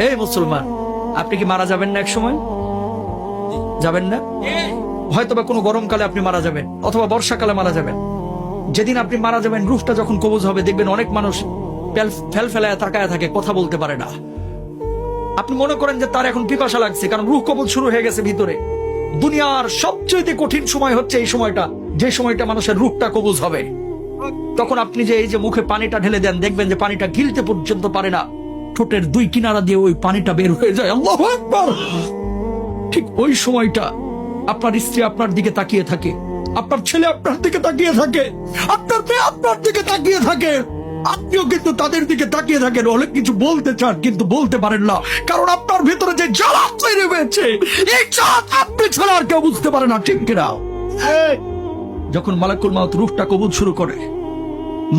এই মুসলমান, আপনি কি মারা যাবেন না এক সময়? যাবেন না? হয়তোবা কোনো গরমকালে আপনি মারা যাবেন, অথবা বর্ষাকালে মারা যাবেন। যেদিন আপনি মারা যাবেন, রূহটা যখন কবজ হবে, দেখবেন অনেক মানুষ ফেল ফেলায় তাকায় থাকে, কথা বলতে পারে না। আপনি মনে করেন যে তার এখন পিপাসা লাগছে, কারণ রূহ কবজ শুরু হয়ে গেছে ভিতরে। দুনিয়ার সবচেয়ে কঠিন সময় হচ্ছে এই সময়টা, যে সময়টা মানুষের রূহটা কবজ হবে। তখন আপনি যে এই যে মুখে পানিটা ঢেলে দেন, দেখবেন যে পানিটা গিলতে পর্যন্ত পারে না, ঠোঁটের দুই কিনারা দিয়ে ওই পানিটা বের হয়ে যায়। আল্লাহু আকবার। ঠিক ওই সময়টা আপনার স্ত্রী আপনার দিকে তাকিয়ে থাকে, আপনার ছেলে আপনার দিকে তাকিয়ে থাকে, আপনার মেয়ে আপনার দিকে তাকিয়ে থাকে, আপনিও কিন্তু তাদের দিকে তাকিয়ে থাকেন। অনেক কিছু বলতে চান কিন্তু বলতে পারেন না, কারণ আপনার ভিতরে যে জ্বালা তৈরি হয়েছে, এই জ্বালা আপনি ছাড়া আর কেউ বুঝতে পারে না, ঠিক কিনা? যখন মালাকুল মাউত রূহটা কবুল শুরু করে,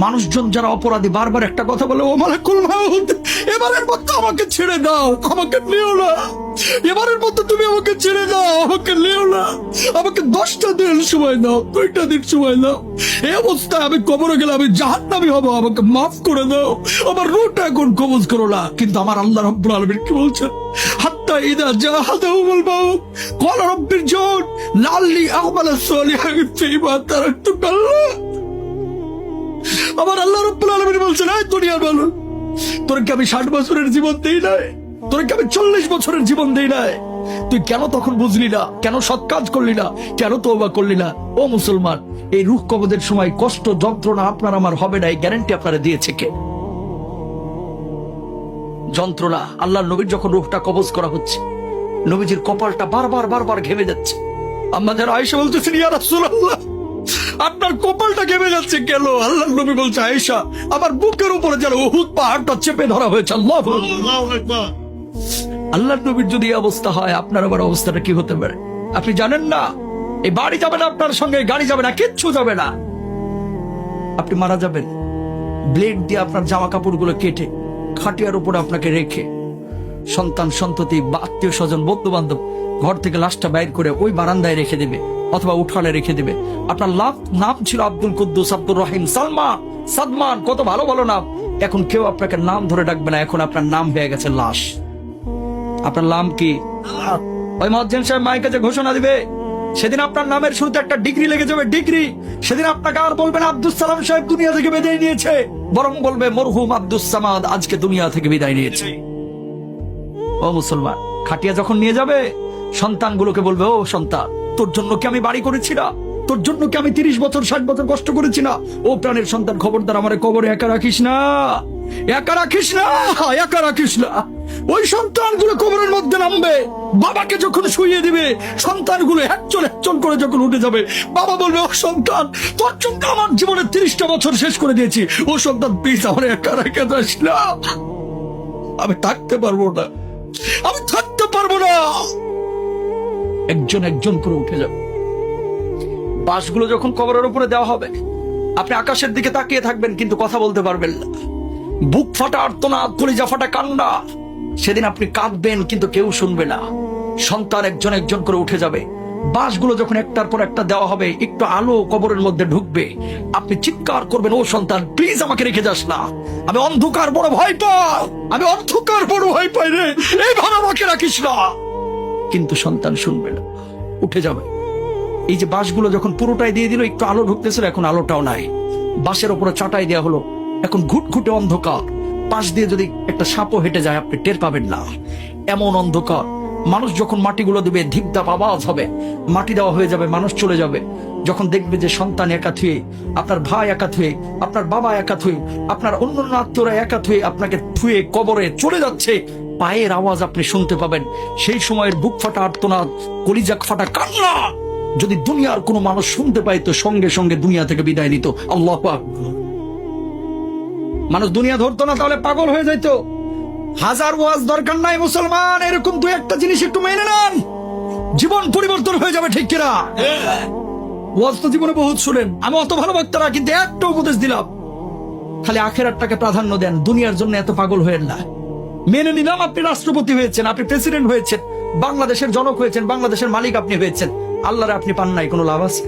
মানুষজন যারা অপরাধী বারবার একটা কথা বলে, ও মালাকুল মাউত, এবারের মতো আমাকে ছেড়ে দাও, আমাকে নিও না, এবারের মতো তুমি আমাকে ছেড়ে দাও, আমাকে নিও না, আমাকে 10টা দিন সময় দাও, 2টা দিন সময় দাও। এই অবস্থায় আমি কবরে গেলে আমি জাহান্নামী হব, আমাকে মাফ করে দাও, আমার রূহটা এখন কবজ করো না। কিন্তু আমার আল্লাহ রাব্বুল আলামিন কি বলছেন? হাত্তা ইদা জাহাদাহুল মাউত ক্বালা রাব্বিরজিউন লাআল্লি আ'মালা সালিহান ফীমা তারাকতু। আমার আল্লাহ রাব্বুল আলামিন বলছেন, এই দুনিয়ার মানুষ, তোর কি আমি 60 বছরের জীবন দেই নাই? তোর কি আমি 40 বছরের জীবন দেই নাই? তুই কেন তখন বুঝলি না? কেন সৎ কাজ করলি না? কেন তওবা করলি না? ও মুসলমান, এই রূহ কবজের সময় কষ্ট যন্ত্রণা আপনার আমার হবে না, এই গ্যারান্টি আপনারা দিয়েছে কে? যন্ত্রণা, আল্লাহর নবীর যখন রূহটা কবজ করা হচ্ছে, নবীজির কপালটা বারবার ঘেমে যাচ্ছে। আম্মা যারা আয়েশা বলতেছেন, ইয়া রাসূলুল্লাহ, আপনার কপালটা ঘেমে যাচ্ছে কেন? আল্লাহর নবী বলছে, আয়েশা, আমার বুকের উপরে যেন উহুদ পাহাড়টা চেপে ধরা হয়েছে। আল্লাহু আকবার। আল্লাহর নবীর যদি এই অবস্থা হয়, আপনার আবার অবস্থাটা কি হতে পারে? আপনি জানেন না, এই বাড়ি যাবে না আপনার সঙ্গে, গাড়ি যাবে না, কিচ্ছু যাবে না। আপনি মারা যাবেন, ব্লেড দিয়ে আপনার জামা কাপড়গুলো কেটে খাটিয়ার উপরে আপনাকে রেখে, সন্তান সন্ততি বা আত্মীয় স্বজন বন্ধু বান্ধব ঘর থেকে লাশটা বাইর করে ওই বারান্দায় রেখে দেবে, অথবা উঠানে রেখে দেবে। আপনার নাম ছিল আব্দুল কুদ্দুস, আব্দুর রহিম, সালমা, সাদমান, কত ভালো ভালো নাম। এখন কেউ আপনাকে নাম ধরে ডাকবে না, এখন আপনার নাম হয়ে গেছে লাশ। আপনার নাম কি? ওই মুয়াজ্জিন সাহেব মাইকের কাছে ঘোষণা দিবে, সেদিন আপনার নামের শুরুতে একটা ডিগ্রি লেগে যাবে, ডিগ্রি। সেদিন আপনাকে আর বলবেন আব্দুস সালাম সাহেব দুনিয়া থেকে বিদায় নিয়েছে, বরং বলবে মরহুম আব্দুস সামাদ আজকে দুনিয়া থেকে বিদায় নিয়েছে। ও মুসলমান, খাটিয়া যখন নিয়ে যাবে, সন্তানগুলোকে বলবে, ও সন্তান, তোর জন্য কি আমি বাড়ি করেছি না? তোর জন্য কি আমি 30 বছর 60 বছর কষ্ট করেছি না? ও প্রাণের সন্তান, খবরদার আমারে কবরে একা রাখিস না, একা রাখিস না, একা রাখিস না। ওই সন্তানগুলো কবরের মধ্যে নামবে, বাবাকে যখন শুইয়ে দিবে, সন্তানগুলো একচল করে যখন উঠে যাবে, বাবা বলবে, ও সন্তান, তোর জন্য আমার জীবনের 30টা বছর শেষ করে দিয়েছি, ও সন্তান প্লিজ আমার একা রেখে যাস না, আমি থাকতে পারবো না, আমি থাকতে পারবো না। একজন একজন করে উঠে যাবে। বাঁশগুলো যখন কবরের উপরে দেওয়া হবে, আপনি আকাশের দিকে তাকিয়ে থাকবেন কিন্তু কথা বলতে পারবেন না। বুক ফাটা আর্তনাদ, কলিজা ফাটা কান্না, সেদিন আপনি কাঁদবেন কিন্তু কেউ শুনবে না। সন্তান একজন একজন করে উঠে যাবে। বাঁশগুলো যখন একটার পর একটা দেওয়া হবে, একটু আলো কবরের মধ্যে ঢুকবে, আপনি চিৎকার করবেন, ও সন্তান প্লিজ আমাকে রেখে যাস না, আমি অন্ধকার বড় ভয় পাই, আমি অন্ধকার বড় ভয় পাই রে, এইভাবে আমাকে রাখিস না। কিন্তু সন্তান শুনবে না, উঠে যাবে। এই যে বাঁশগুলো যখন পুরোটাই দিয়ে দিল, একটু আলো ঢুকতেছিল, এখন আলোটাও নাই। বাঁশের উপরে চাটাই দেওয়া হলো, এখন ঘুটঘুটে অন্ধকার। পাশ দিয়ে যদি একটা সাপও হেঁটে যায়, আপনি টের পাবেন না, এমন অন্ধকার। মানুষ যখন মাটিগুলো দেবে, ধিপধাপ আওয়াজ হবে, মাটি দেওয়া হয়ে যাবে, মানুষ চলে যাবে। যখন দেখবে যে সন্তান একা থুয়ে, আপনার ভাই একা থুয়ে, আপনার বাবা একা থুয়ে, আপনার অন্য আত্মীয়রা একা থুয়ে আপনাকে থুয়ে কবরে চলে যাচ্ছে, পায়ের আওয়াজ আপনি শুনতে পাবেন। সেই সময়ের বুক ফাটা আর্তনাদ, কলিজা ফাটা কান্না যদি দুনিয়ার কোনো মানুষ শুনতে পাইতো, সঙ্গে সঙ্গে দুনিয়া থেকে বিদায় নিত। আল্লাহু আকবার। মানুষ দুনিয়া ধরতো না, তাহলে পাগল হয়ে যাইতো। হাজার ওয়াজ দরকার নাই মুসলমান, এরকম দুই একটা জিনিস একটু মেনে নেন, জীবন পরিবর্তন হয়ে যাবে, ঠিক কিনা? ওয়াজ তো জীবনে বহুত শুনেন, আমি অত ভালো বক্তা না, কিন্তু একটা উপদেশ দিলাম, খালি আখেরাতটাকে প্রাধান্য দেন, দুনিয়ার জন্য এত পাগল হয়েন না। মেনে নিলাম আপনি রাষ্ট্রপতি হয়েছেন, আপনি প্রেসিডেন্ট হয়েছেন, বাংলাদেশের জনক হয়েছেন, বাংলাদেশের মালিক আপনি হয়েছেন, আল্লাহরে আপনি পান নাই, কোনো লাভ আছে?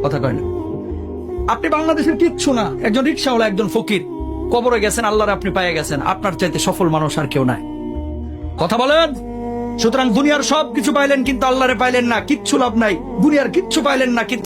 কথা কয় না। আপনি বাংলাদেশের কিচ্ছু না, একজন রিকশাওয়ালা, একজন ফকির, কবরে গেছেন, আল্লাহরে আপনি পেয়ে গেছেন, আপনার চাইতে সফল মানুষ আর কেউ নাই। কথা বলেন। সুতরাং দুনিয়ার সব কিছু পাইলেন কিন্তু আল্লাহরে পাইলেন না, কিচ্ছু লাভ নাই। দুনিয়ার কিচ্ছু পাইলেন না, কিন্তু